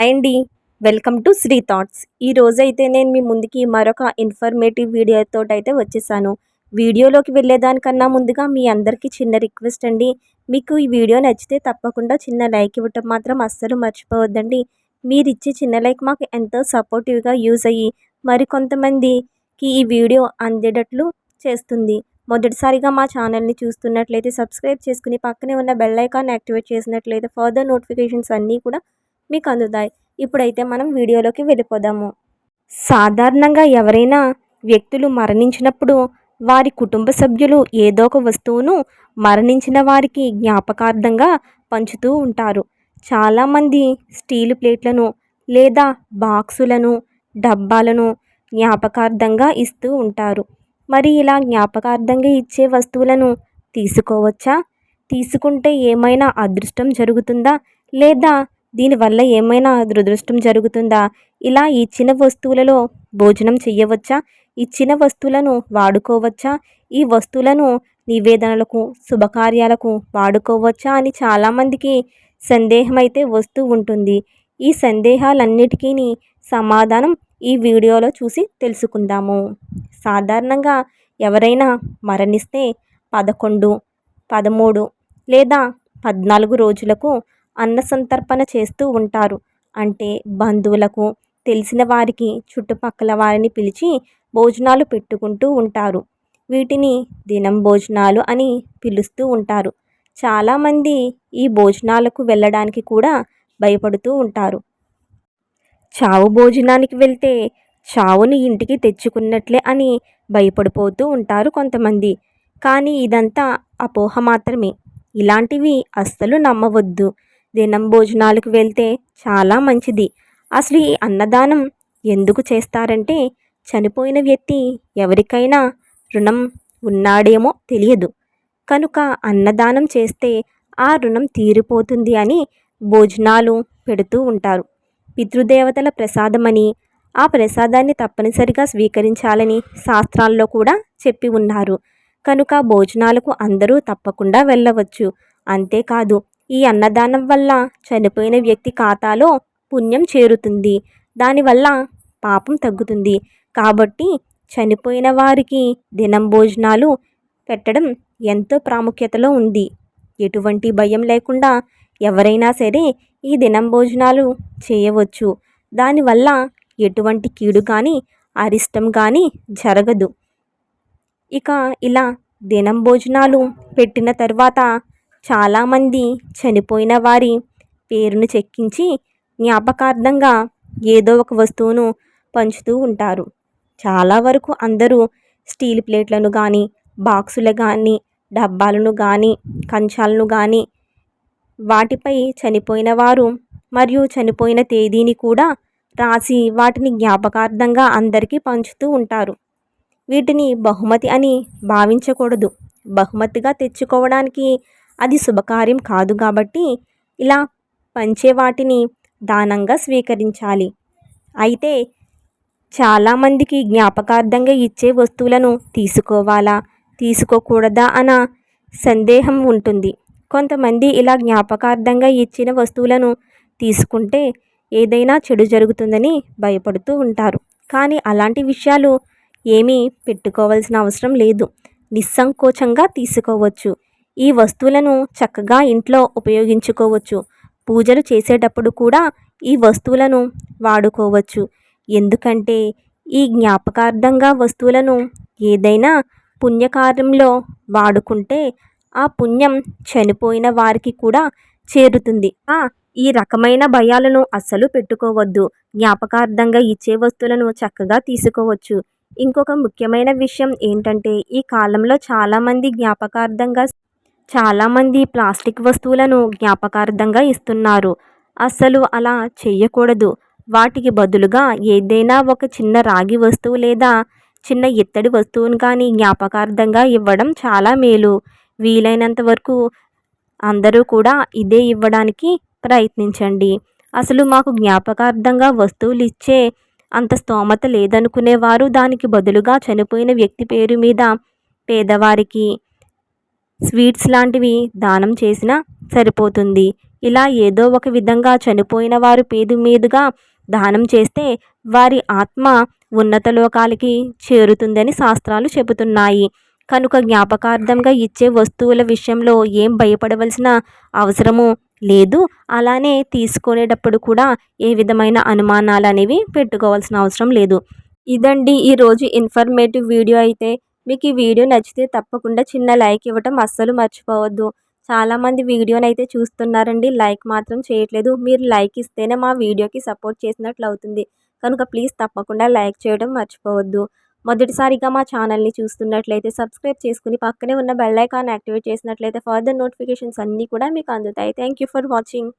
అండి. Welcome to Sri thoughts. ఈ రోజైతే నేను మీ ముందుకి మరొక ఇన్ఫర్మేటివ్ వీడియోతోటైతే వచ్చేసాను. వీడియోలోకి వెళ్ళేదానికన్నా ముందుగా మీ అందరికీ చిన్న రిక్వెస్ట్ అండి. మీకు ఈ వీడియో నచ్చితే తప్పకుండా చిన్న లైక్ ఇవ్వటం మాత్రం అస్సలు మర్చిపోవద్దండి. మీరిచ్చే చిన్న లైక్ మాకు ఎంతో సపోర్టివ్గా యూజ్ అయ్యి మరికొంతమందికి ఈ వీడియో అందేటట్లు చేస్తుంది. మొదటిసారిగా మా ఛానల్ని చూస్తున్నట్లయితే సబ్స్క్రైబ్ చేసుకుని పక్కనే ఉన్న బెల్ ఐకాన్ యాక్టివేట్ చేసినట్లయితే ఫర్దర్ నోటిఫికేషన్స్ అన్నీ కూడా మీకు అందుతాయి. ఇప్పుడైతే మనం వీడియోలోకి వెళ్ళిపోదాము. సాధారణంగా ఎవరైనా వ్యక్తులు మరణించినప్పుడు వారి కుటుంబ సభ్యులు ఏదో ఒక వస్తువును మరణించిన వారికి జ్ఞాపకార్థంగా పంచుతూ ఉంటారు. చాలామంది స్టీలు ప్లేట్లను లేదా బాక్సులను, డబ్బాలను జ్ఞాపకార్థంగా ఇస్తూ ఉంటారు. మరి ఇలా జ్ఞాపకార్థంగా ఇచ్చే వస్తువులను తీసుకోవచ్చా? తీసుకుంటే ఏమైనా అదృష్టం జరుగుతుందా? లేదా దీనివల్ల ఏమైనా దురదృష్టం జరుగుతుందా? ఇలా ఇచ్చిన వస్తువులలో భోజనం చెయ్యవచ్చా? ఇచ్చిన వస్తువులను వాడుకోవచ్చా? ఈ వస్తువులను నివేదనలకు, శుభకార్యాలకు వాడుకోవచ్చా అని చాలామందికి సందేహం అయితే వస్తూ ఉంటుంది. ఈ సందేహాలన్నిటికీ సమాధానం ఈ వీడియోలో చూసి తెలుసుకుందాము. సాధారణంగా ఎవరైనా మరణిస్తే 11, 13 లేదా 14 రోజులకు అన్న సంతర్పణ చేస్తూ ఉంటారు. అంటే బంధువులకు, తెలిసిన వారికి, చుట్టుపక్కల వారిని పిలిచి భోజనాలు పెట్టుకుంటూ ఉంటారు. వీటిని దినం భోజనాలు అని పిలుస్తూ ఉంటారు. చాలామంది ఈ భోజనాలకు వెళ్ళడానికి కూడా భయపడుతూ ఉంటారు. చావు భోజనానికి వెళ్తే చావుని ఇంటికి తెచ్చుకున్నట్లే అని భయపడిపోతూ ఉంటారు కొంతమంది. కానీ ఇదంతా అపోహ మాత్రమే. ఇలాంటివి అస్సలు నమ్మవద్దు. దినం భోజనాలకు వెళ్తే చాలా మంచిది. అసలు ఈ అన్నదానం ఎందుకు చేస్తారంటే చనిపోయిన వ్యక్తి ఎవరికైనా రుణం ఉన్నాడేమో తెలియదు. కనుక అన్నదానం చేస్తే ఆ రుణం తీరిపోతుంది అని భోజనాలు పెడుతూ ఉంటారు. పితృదేవతల ప్రసాదమని, ఆ ప్రసాదాన్ని తప్పనిసరిగా స్వీకరించాలని శాస్త్రాల్లో కూడా చెప్పి ఉన్నారు. కనుక భోజనాలకు అందరూ తప్పకుండా వెళ్ళవచ్చు. అంతేకాదు ఈ అన్నదానం వల్ల చనిపోయిన వ్యక్తి ఖాతాలో పుణ్యం చేరుతుంది. దానివల్ల పాపం తగ్గుతుంది. కాబట్టి చనిపోయిన వారికి దినం భోజనాలు పెట్టడం ఎంతో ప్రాముఖ్యతలో ఉంది. ఎటువంటి భయం లేకుండా ఎవరైనా సరే ఈ దినం భోజనాలు చేయవచ్చు. దానివల్ల ఎటువంటి కీడు కానీ అరిష్టం కానీ జరగదు. ఇక ఇలా దినం భోజనాలు పెట్టిన తర్వాత చాలామంది చనిపోయిన వారి పేరును చెక్కించి జ్ఞాపకార్థంగా ఏదో ఒక వస్తువును పంచుతూ ఉంటారు. చాలా వరకు అందరూ స్టీల్ ప్లేట్లను కానీ, బాక్సులు కానీ, డబ్బాలను కానీ, కంచాలను కానీ వాటిపై చనిపోయిన వారు మరియు చనిపోయిన తేదీని కూడా రాసి వాటిని జ్ఞాపకార్థంగా అందరికీ పంచుతూ ఉంటారు. వీటిని బహుమతి అని భావించకూడదు. బహుమతిగా తెచ్చుకోవడానికి అది శుభకార్యం కాదు కాబట్టి ఇలా పంచే వాటిని దానంగా స్వీకరించాలి. అయితే చాలామందికి జ్ఞాపకార్థంగా ఇచ్చే వస్తువులను తీసుకోవాలా, తీసుకోకూడదా అన్న సందేహం ఉంటుంది. కొంతమంది ఇలా జ్ఞాపకార్థంగా ఇచ్చిన వస్తువులను తీసుకుంటే ఏదైనా చెడు జరుగుతుందని భయపడుతూ ఉంటారు. కానీ అలాంటి విషయాలు ఏమీ పెట్టుకోవాల్సిన అవసరం లేదు. నిస్సంకోచంగా తీసుకోవచ్చు. ఈ వస్తువులను చక్కగా ఇంట్లో ఉపయోగించుకోవచ్చు. పూజలు చేసేటప్పుడు కూడా ఈ వస్తువులను వాడుకోవచ్చు. ఎందుకంటే ఈ జ్ఞాపకార్థంగా వస్తువులను ఏదైనా పుణ్యకార్యంలో వాడుకుంటే ఆ పుణ్యం చనిపోయిన వారికి కూడా చేరుతుంది. ఈ రకమైన భయాలను అస్సలు పెట్టుకోవద్దు. జ్ఞాపకార్థంగా ఇచ్చే వస్తువులను చక్కగా తీసుకోవచ్చు. ఇంకొక ముఖ్యమైన విషయం ఏంటంటే ఈ కాలంలో చాలామంది ప్లాస్టిక్ వస్తువులను జ్ఞాపకార్థంగా ఇస్తున్నారు. అస్సలు అలా చెయ్యకూడదు. వాటికి బదులుగా ఏదైనా ఒక చిన్న రాగి వస్తువు లేదా చిన్న ఇత్తడి వస్తువును కానీ జ్ఞాపకార్థంగా ఇవ్వడం చాలా మేలు. వీలైనంత వరకు అందరూ కూడా ఇదే ఇవ్వడానికి ప్రయత్నించండి. అసలు మాకు జ్ఞాపకార్థంగా వస్తువులు ఇచ్చే అంత స్తోమత లేదనుకునేవారు దానికి బదులుగా చనిపోయిన వ్యక్తి పేరు మీద పేదవారికి స్వీట్స్ లాంటివి దానం చేసినా సరిపోతుంది. ఇలా ఏదో ఒక విధంగా చనిపోయిన వారు పేరు మీదుగా దానం చేస్తే వారి ఆత్మ ఉన్నత లోకాలకి చేరుతుందని శాస్త్రాలు చెబుతున్నాయి. కనుక జ్ఞాపకార్థంగా ఇచ్చే వస్తువుల విషయంలో ఏం భయపడవలసిన అవసరము లేదు. అలానే తీసుకునేటప్పుడు కూడా ఏ విధమైన అనుమానాలు అనేవి పెట్టుకోవాల్సిన అవసరం లేదు. ఇదండి ఈరోజు ఇన్ఫర్మేటివ్ వీడియో అయితే. మీకు ఈ వీడియో నచ్చితే తప్పకుండా చిన్న లైక్ ఇవ్వటం అస్సలు మర్చిపోవద్దు. చాలామంది వీడియోనైతే చూస్తున్నారండి, లైక్ మాత్రం చేయట్లేదు. మీరు లైక్ ఇస్తేనే మా వీడియోకి సపోర్ట్ చేసినట్లు అవుతుంది. కనుక ప్లీజ్ తప్పకుండా లైక్ చేయడం మర్చిపోవద్దు. మొదటిసారిగా మా ఛానల్ని చూస్తున్నట్లయితే సబ్స్క్రైబ్ చేసుకుని పక్కనే ఉన్న బెల్ ఐకాన్ యాక్టివేట్ చేసినట్లయితే ఫర్దర్ నోటిఫికేషన్స్ అన్నీ కూడా మీకు అందుతాయి. Thank you for watching.